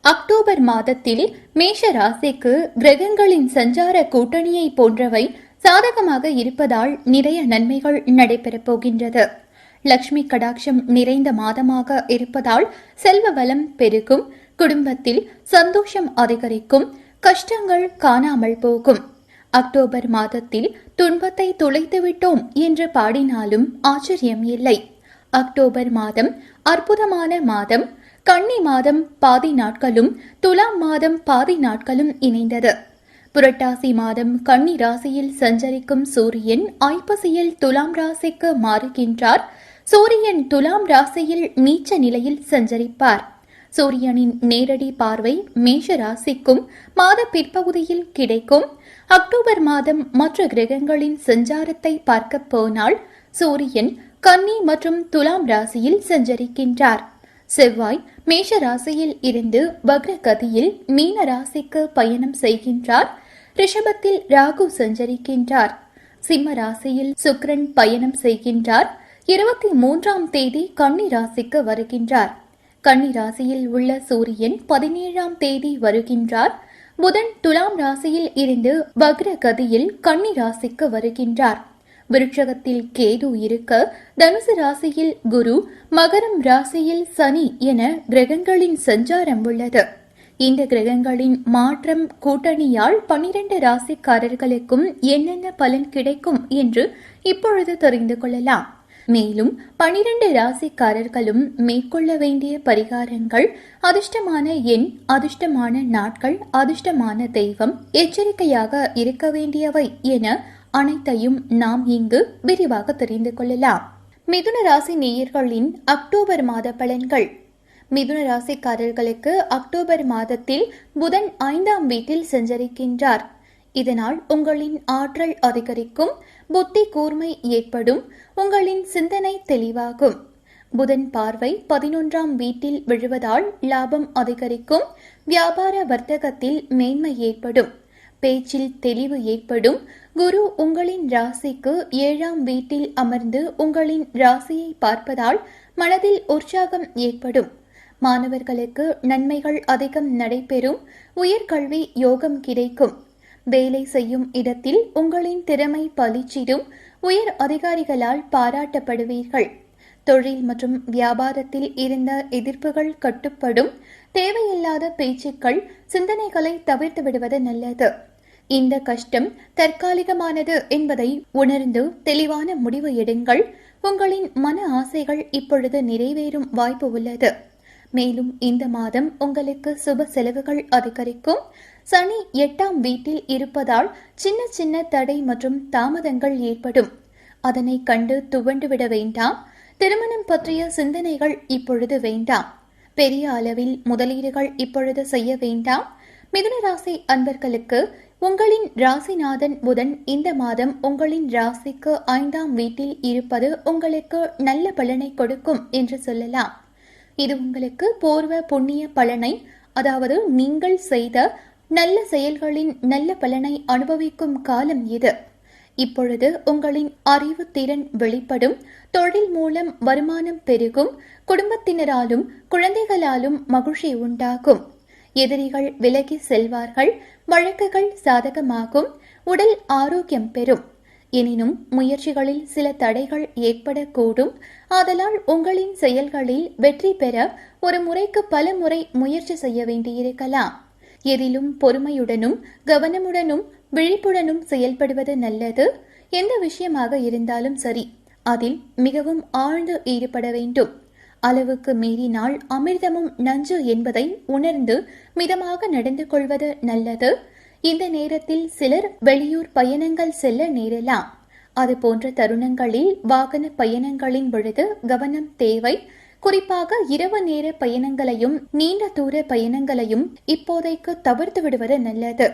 October மாதத்தில் மேஷ ராசிக்கு கிரகங்களின் சஞ்சார கூட்டணியை போன்றவை சாதகமாக இருப்பதால் நிறைய நன்மைகள் நடைபெறப் போகின்றது. லட்சுமி கடாட்சம் நிறைந்த மாதமாக இருப்பதால் செல்வ வளம் பெருகும், குடும்பத்தில் சந்தோஷம் அதிகரிக்கும், கஷ்டங்கள் காணாமல் போகும். அக்டோபர் மாதத்தில் துன்பத்தை துளைத்துவிட்டோம் என்று பாடினாலும் ஆச்சரியம் இல்லை. அக்டோபர் மாதம் அற்புதமான மாதம். கன்னி மாதம் பாதி நாட்களும் துலாம் மாதம் பாதி நாட்களும் இணைந்தது. புரட்டாசி மாதம் கன்னி ராசியில் சஞ்சரிக்கும் சூரியன் ஐப்பசியில் துலாம் ராசிக்கு மாறுகின்றார். சூரியன் துலாம் ராசியில் நீச்ச நிலையில் சஞ்சரிப்பார். சூரியனின் நேரடி பார்வை மேஷ ராசிக்கும் மாத பிற்பகுதியில் கிடைக்கும். அக்டோபர் மாதம் மற்ற கிரகங்களின் சஞ்சாரத்தை பார்க்க போனால் சூரியன் கன்னி மற்றும் துலாம் ராசியில் சஞ்சரிக்கின்றார். செவ்வாய் மேஷ ராசியில் இருந்து வக்ர கதியில் மீன ராசிக்கு பயணம் செய்கின்றார். ரிஷபத்தில் ராகு சஞ்சரிக்கின்றார். சிம்ம ராசியில் சுக்கிரன் பயணம் செய்கின்றார். 23ஆம் தேதி கன்னி ராசிக்கு வருகின்றார். கன்னி ராசியில் உள்ள சூரியன் 17ஆம் தேதி வருகின்றார். புதன் துலாம் ராசியில் இருந்து வக்ர கதியில் கன்னி ராசிக்கு வருகின்றார். விருட்சகத்தில் கேது இருக்க தனுசு ராசியில் குரு, மகரம் ராசியில் சனி என கிரகங்களின் சஞ்சாரம் உள்ளது. இந்த கிரகங்களின் மாற்றம் கூட்டணியால் 12 ராசிக்காரர்களுக்கும் என்னென்ன பலன் கிடைக்கும் என்று இப்பொழுது தெரிந்து கொள்ளலாம். மேலும் 12 ராசிக்காரர்களும் மேற்கொள்ள வேண்டிய பரிகாரங்கள், அதிர்ஷ்டமான எண், அதிர்ஷ்டமான நாட்கள், அதிர்ஷ்டமான தெய்வம், எச்சரிக்கையாக இருக்க வேண்டியவை என அனைத்தையும் நாம் இங்கு விரிவாக தெரிந்து கொள்ளலாம். மிதுன ராசி நேயர்களின் அக்டோபர் மாத பலன்கள். மிதுன ராசிக்காரர்களுக்கு அக்டோபர் மாதத்தில் புதன் 5ஆம் வீட்டில் சஞ்சரிக்கின்றார். இதனால் உங்களின் ஆற்றல் அதிகரிக்கும், புத்தி கூர்மை ஏற்படும், உங்களின் சிந்தனை தெளிவாகும். புதன் பார்வை 11ஆம் வீட்டில் விழுவதால் லாபம் அதிகரிக்கும், வியாபார வர்த்தகத்தில் மேன்மை ஏற்படும், பேச்சில் தெளிவு ஏற்படும். குரு உங்களின் ராசிக்கு 7ஆம் வீட்டில் அமர்ந்து உங்களின் ராசியை பார்ப்பதால் மனதில் உற்சாகம் ஏற்படும். மாணவர்களுக்கு நன்மைகள் அதிகம் நடைபெறும், உயர்கல்வி யோகம் கிடைக்கும். வேலை செய்யும் இடத்தில் உங்களின் திறமை பளிச்சிடும், உயர் அதிகாரிகளால் பாராட்டப்படுவீர்கள். தொழில் மற்றும் வியாபாரத்தில் இருந்த எதிர்ப்புகள் கட்டுப்படும். தேவையில்லாத பேச்சுக்கள், சிந்தனைகளை தவிர்த்து விடுவது நல்லது. இந்த கஷ்டம் தற்காலிகமானது என்பதை உணர்ந்து தெளிவான முடிவு எடுங்கள். உங்களின் மன ஆசைகள் இப்பொழுது நிறைவேறும் வாய்ப்பு உள்ளது. மேலும் இந்த மாதம் உங்களுக்கு சுப செலவுகள் அதிகரிக்கும். சனி 8ஆம் வீட்டில் இருப்பதால் சின்ன சின்ன தடை மற்றும் தாமதங்கள் ஏற்படும். அதனை கண்டு துவண்டுவிட வேண்டாம். திருமணம் பற்றிய சிந்தனைகள் இப்பொழுது வேண்டாம். பெரிய அளவில் முதலீடுகள் இப்பொழுது செய்ய வேண்டாம். மிதுன ராசி அன்பர்களுக்கு உங்களின் ராசிநாதன் புதன் இந்த மாதம் உங்களின் ராசிக்கு 5ஆம் வீட்டில் இருப்பது உங்களுக்கு நல்ல பலனை கொடுக்கும் என்று சொல்லலாம். இது உங்களுக்கு பூர்வ புண்ணிய பலனை, அதாவது நீங்கள் செய்த நல்ல செயல்களின் நல்ல பலனை அனுபவிக்கும் காலம் இது. இப்பொழுது உங்களின் அறிவு திறன் வெளிப்படும், தொழில் மூலம் வருமானம் பெருகும், குடும்பத்தினராலும் குழந்தைகளாலும் மகிழ்ச்சி உண்டாகும். எதிரிகள் விலகி செல்வார்கள், வழக்குகள் சாதகமாகும், உடல் ஆரோக்கியம் பெறும். எனினும் முயற்சிகளில் சில தடைகள் ஏற்படக்கூடும். ஆதலால் உங்களின் செயல்களில் வெற்றி பெற ஒரு முறைக்கு பல முறை முயற்சி செய்ய வேண்டியிருக்கலாம். எதிலும் பொறுமையுடனும் கவனமுடனும் விழிப்புடனும் செயல்படுவது நல்லது. எந்த விஷயமாக இருந்தாலும் சரி, அதில் மிகவும் ஆழ்ந்து ஈடுபட வேண்டும். அளவுக்கு மீறினால் அமிர்தமும் நஞ்சு என்பதை உணர்ந்து மிதமாக நடந்து கொள்வது நல்லது. இந்த நேரத்தில் சிலர் வெளியூர் பயணங்கள் செல்ல நேரலாம். அது போன்ற தருணங்களில் வாகன பயணங்களின் பொழுது கவனம் தேவை. குறிப்பாக இரவு நேர பயணங்களையும் நீண்ட தூர பயணங்களையும் இப்போதைக்கு தவிர்த்து விடுவது நல்லது.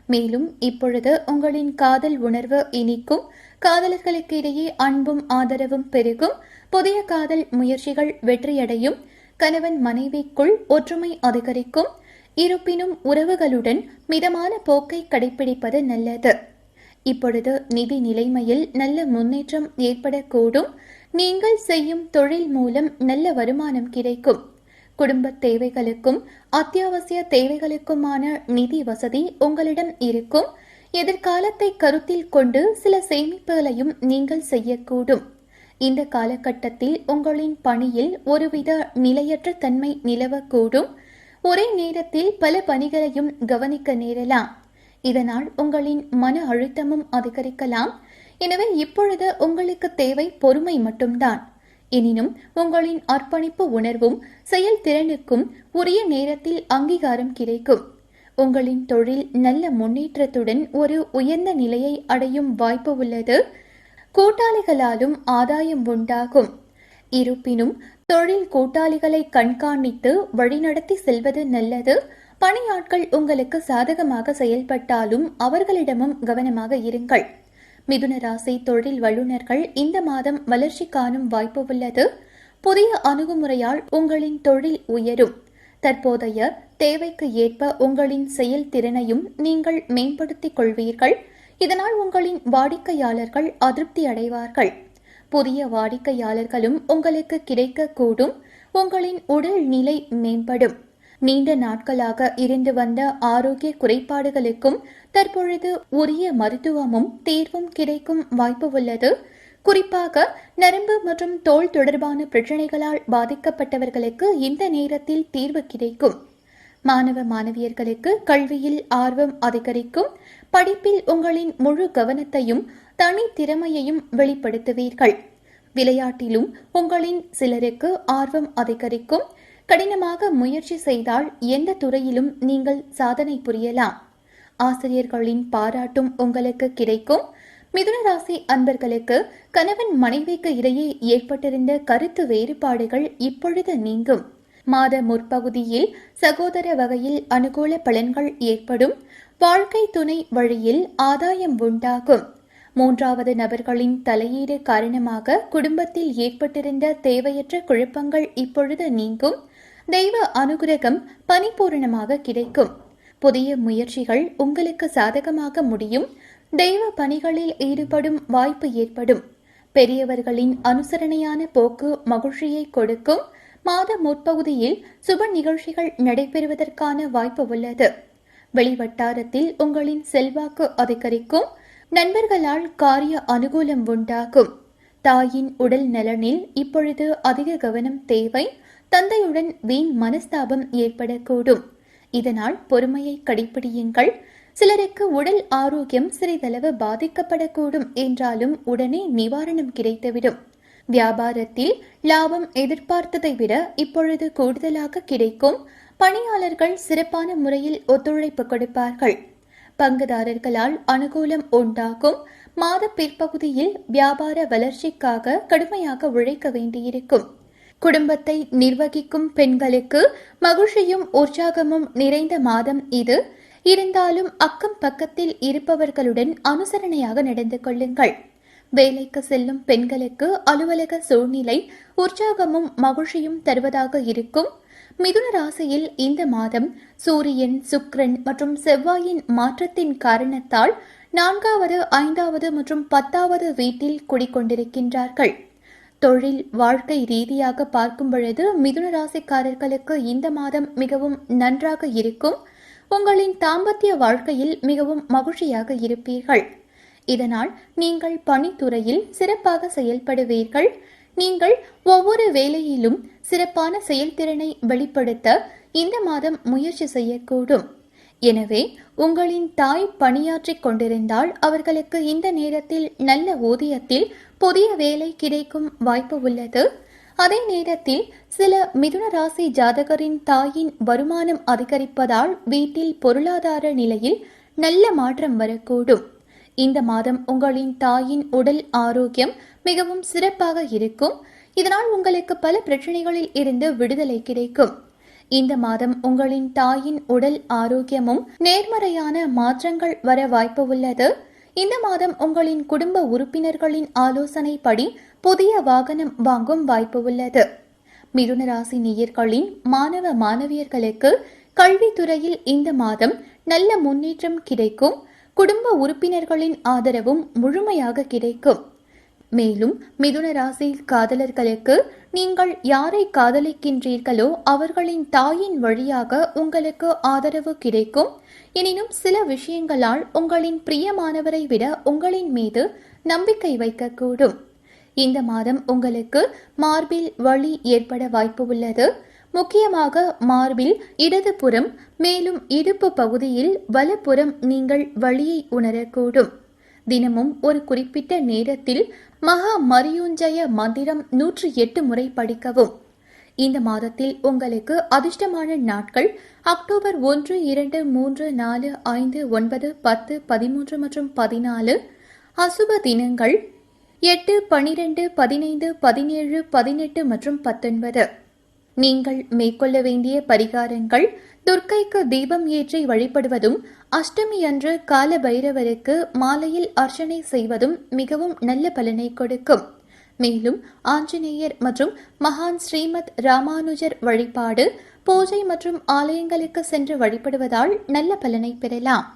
மேலும் இப்பொழுது உங்களின் காதல் உணர்வு இனிக்கும். காதலர்களுக்கு இடையே அன்பும் ஆதரவும் பெருகும். புதிய காதல் முயற்சிகள் வெற்றியடையும். கணவன் மனைவிக்குள் ஒற்றுமை அதிகரிக்கும். இருப்பினும் உறவுகளுடன் மிதமான போக்கை கடைபிடிப்பது நல்லது. இப்பொழுது நிதி நிலைமையில் நல்ல முன்னேற்றம் ஏற்படக்கூடும். நீங்கள் செய்யும் தொழில் மூலம் நல்ல வருமானம் கிடைக்கும். குடும்ப தேவைகளுக்கும் அத்தியாவசிய தேவைகளுக்குமான நிதி வசதி உங்களிடம் இருக்கும். எதிர்காலத்தை கருத்தில் கொண்டு சில சேமிப்புகளையும் நீங்கள் செய்யக்கூடும். இந்த காலகட்டத்தில் உங்களின் பணியில் ஒருவித நிலையற்ற தன்மை நிலவக்கூடும். ஒரே நேரத்தில் பல பணிகளையும் கவனிக்க நேரலாம். இதனால் உங்களின் மன அழுத்தமும் அதிகரிக்கலாம். எனவே இப்பொழுது உங்களுக்கு தேவை பொறுமை மட்டும்தான். எனினும் உங்களின் அர்ப்பணிப்பு உணர்வும் செயல்திறனுக்கும் உரிய நேரத்தில் அங்கீகாரம் கிடைக்கும். உங்களின் தொழில் நல்ல முன்னேற்றத்துடன் ஒரு உயர்ந்த நிலையை அடையும் வாய்ப்பு உள்ளது. கூட்டாளிகளாலும் ஆதாயம் உண்டாகும். இருப்பினும் தொழில் கூட்டாளிகளை கண்காணித்து வழிநடத்தி செல்வது நல்லது. பணியாட்கள் உங்களுக்கு சாதகமாக செயல்பட்டாலும் அவர்களிடமும் கவனமாக இருங்கள். மிதுன ராசி தொழில் வல்லுநர்கள் இந்த மாதம் வளர்ச்சி காணும் வாய்ப்பு உள்ளது. புதிய அணுகுமுறையால் உங்களின் தொழில் உயரும். தற்போதைய தேவைக்கு ஏற்ப உங்களின் செயல்திறனையும் நீங்கள் மேம்படுத்திக் கொள்வீர்கள். இதனால் உங்களின் வாடிக்கையாளர்கள் அதிருப்தி அடைவார்கள். புதிய வாடிக்கையாளர்களும் உங்களுக்கு கிடைக்கக்கூடும். உங்களின் உடல் நிலை மேம்படும். நீண்ட நாட்களாக இருந்து வந்த ஆரோக்கிய குறைபாடுகளுக்கும் தற்பொழுது உரிய மருத்துவமும் தீர்வும் கிடைக்கும் வாய்ப்பு உள்ளது. குறிப்பாக நரம்பு மற்றும் தோல் தொடர்பான பிரச்சனைகளால் பாதிக்கப்பட்டவர்களுக்கு இந்த நேரத்தில் தீர்வு கிடைக்கும். மாணவ மாணவியர்களுக்கு கல்வியில் ஆர்வம் அதிகரிக்கும். படிப்பில் உங்களின் முழு கவனத்தையும் தனி திறமையையும் வெளிப்படுத்துவீர்கள். விளையாட்டிலும் உங்களின் சிலருக்கு ஆர்வம் அதிகரிக்கும். கடினமாக முயற்சி செய்தால் எந்த துறையிலும் நீங்கள் சாதனை புரியலாம். ஆசிரியர்களின் பாராட்டும் உங்களுக்கு கிடைக்கும். மிதுன ராசி அன்பர்களுக்கு கணவன் மனைவிக்கு இடையே ஏற்பட்டிருந்த கருத்து வேறுபாடுகள் இப்பொழுது நீங்கும். மாத முற்பகுதியில் சகோதர வகையில் அனுகூல பலன்கள் ஏற்படும். வாழ்க்கை துணை வழியில் ஆதாயம் உண்டாகும். மூன்றாவது நபர்களின் தலையீடு காரணமாக குடும்பத்தில் ஏற்பட்டிருந்த தேவையற்ற குழப்பங்கள் இப்பொழுது நீங்கும். தெய்வ அனுகிரகம் பரிபூரணமாக கிடைக்கும். புதிய முயற்சிகள் உங்களுக்கு சாதகமாக முடியும். தெய்வ பணிகளில் ஈடுபடும் வாய்ப்பு ஏற்படும். பெரியவர்களின் அனுசரணையான போக்கு மகிழ்ச்சியை கொடுக்கும். மாத முற்பகுதியில் சுப நிகழ்ச்சிகள் நடைபெறுவதற்கான வாய்ப்பு உள்ளது. வெளிவட்டாரத்தில் உங்களின் செல்வாக்கு அதிகரிக்கும். நண்பர்களால் காரிய அனுகூலம் உண்டாகும். தாயின் உடல் நலனில் இப்பொழுது அதிக கவனம் தேவை. தந்தையுடன் வீண் மனஸ்தாபம் ஏற்படக்கூடும். இதனால் பொறுமையை கடைபிடியுங்கள். சிலருக்கு உடல் ஆரோக்கியம் சிறிதளவு பாதிக்கப்படக்கூடும் என்றாலும் உடனே நிவாரணம் கிடைத்துவிடும். வியாபாரத்தில் லாபம் எதிர்பார்த்ததை விட இப்பொழுது கூடுதலாக கிடைக்கும். பணியாளர்கள் சிறப்பான முறையில் ஒத்துழைப்பு கொடுப்பார்கள். பங்குதாரர்களால் அனுகூலம் உண்டாகும். மாத பிற்பகுதியில் வியாபார வளர்ச்சிக்காக கடுமையாக உழைக்க வேண்டியிருக்கும். குடும்பத்தை நிர்வகிக்கும் பெண்களுக்கு மகிழ்ச்சியும் உற்சாகமும் நிறைந்த மாதம் இது. இருந்தாலும் அக்கம் பக்கத்தில் இருப்பவர்களுடன் அனுசரணையாக நடந்து கொள்ளுங்கள். வேலைக்கு செல்லும் பெண்களுக்கு அலுவலக சூழ்நிலை உற்சாகமும் மகிழ்ச்சியும் தருவதாக இருக்கும். மிதுன ராசியில் இந்த மாதம் சூரியன், சுக்கிரன் மற்றும் செவ்வாயின் மாற்றத்தின் காரணத்தால் 4வது, 5வது மற்றும் 10வது வீட்டில் குடிக்கொண்டிருக்கின்றார்கள். தொழில் வாழ்க்கை ரீதியாக பார்க்கும் பொழுது மிதுன ராசிக்காரர்களுக்கு இந்த மாதம் மிகவும் நன்றாக இருக்கும். உங்களின் தாம்பத்திய வாழ்க்கையில் மிகவும் மகிழ்ச்சியாக இருப்பீர்கள். இதனால் நீங்கள் பணித்துறையில் சிறப்பாக செயல்படுவீர்கள். நீங்கள் ஒவ்வொரு வேலையிலும் சிறப்பான செயல்திறனை வெளிப்படுத்த இந்த மாதம் முயற்சி செய்யக்கூடும். எனவே உங்களின் தாய் பணியாற்றிக் கொண்டிருந்தால் அவர்களுக்கு இந்த நேரத்தில் நல்ல ஊதியத்தில் புதிய வேலை கிடைக்கும் வாய்ப்பு உள்ளது. அதே நேரத்தில் சில மிதுன ராசி ஜாதகரின் தாயின் வருமானம் அதிகரிப்பதால் வீட்டில் பொருளாதார நிலையில் நல்ல மாற்றம் வரக்கூடும். இந்த மாதம் உங்களின் தாயின் உடல் ஆரோக்கியம் மிகவும் சிறப்பாக இருக்கும். இதனால் உங்களுக்கு பல பிரச்சனைகளில் இருந்து விடுதலை கிடைக்கும். இந்த மாதம் உங்களின் தாயின் உடல் ஆரோக்கியமும் நேர்மறையான மாற்றங்கள் வர வாய்ப்பு உள்ளது. இந்த மாதம் உங்களின் குடும்ப உறுப்பினர்களின் ஆலோசனைப்படி புதிய வாகனம் வாங்கும் வாய்ப்பு உள்ளது. மிதுன ராசி நேயர்களின் மாணவ மாணவியர்களுக்கு கல்வித்துறையில் இந்த மாதம் நல்ல முன்னேற்றம் கிடைக்கும். குடும்ப உறுப்பினர்களின் ஆதரவும் முழுமையாக கிடைக்கும். மேலும் மிதுன ராசி காதலர்களுக்கு நீங்கள் யாரை காதலிக்கின்றீர்களோ அவர்களின் தாயின் வழியாக உங்களுக்கு ஆதரவு கிடைக்கும். எனினும் சில விஷயங்களால் உங்களின் பிரியமானவரை விட உங்களின் மீது நம்பிக்கை வைக்கக்கூடும். இந்த மாதம் உங்களுக்கு மார்பில் வலி ஏற்பட வாய்ப்பு உள்ளது. முக்கியமாக மார்பில் இடதுபுறம் மேலும் இடுப்பு பகுதியில் வலப்புறம் நீங்கள் வலியை உணரக்கூடும். தினமும் ஒரு குறிப்பிட்ட நேரத்தில் மகா மரியுஞ்சய மந்திரம் 108 முறை படிக்கவும். இந்த மாதத்தில் உங்களுக்கு அதிர்ஷ்டமான நாட்கள் அக்டோபர் 1, 2, 3, 4, 5, 9, 10, 13 மற்றும் 14. அசுப தினங்கள் 8, 12, 15, 17, 18 மற்றும் 19. நீங்கள் மேற்கொள்ள வேண்டிய பரிகாரங்கள்: துர்க்கைக்கு தீபம் ஏற்றி வழிபடுவதும், அஷ்டமி அன்று கால பைரவருக்கு மாலையில் அர்ச்சனை செய்வதும் மிகவும் நல்ல பலனை கொடுக்கும். மேலும் ஆஞ்சநேயர் மற்றும் மகான் ஸ்ரீமத் ராமானுஜர் வழிபாடு, பூஜை மற்றும் ஆலயங்களுக்கு சென்று வழிபடுவதால் நல்ல பலனை பெறலாம்.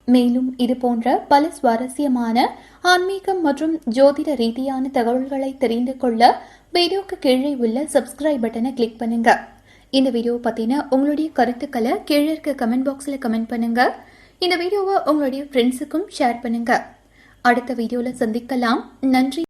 மேலும் இதுபோன்ற பல சுவாரஸ்யமான ஆன்மீகம் மற்றும் ஜோதிட ரீதியான தகவல்களை தெரிந்து கொள்ள வீடியோக்கு கீழே உள்ள சப்ஸ்கிரைப் பட்டனை கிளிக் பண்ணுங்க. இந்த வீடியோ பத்தின உங்களுடைய கருத்துக்களை கீழே இருக்க கமெண்ட் பாக்ஸ்ல கமெண்ட் பண்ணுங்க. இந்த வீடியோவை உங்களுடைய ஃப்ரெண்ட்ஸுக்கும் ஷேர் பண்ணுங்க. அடுத்த வீடியோல சந்திக்கலாம். நன்றி.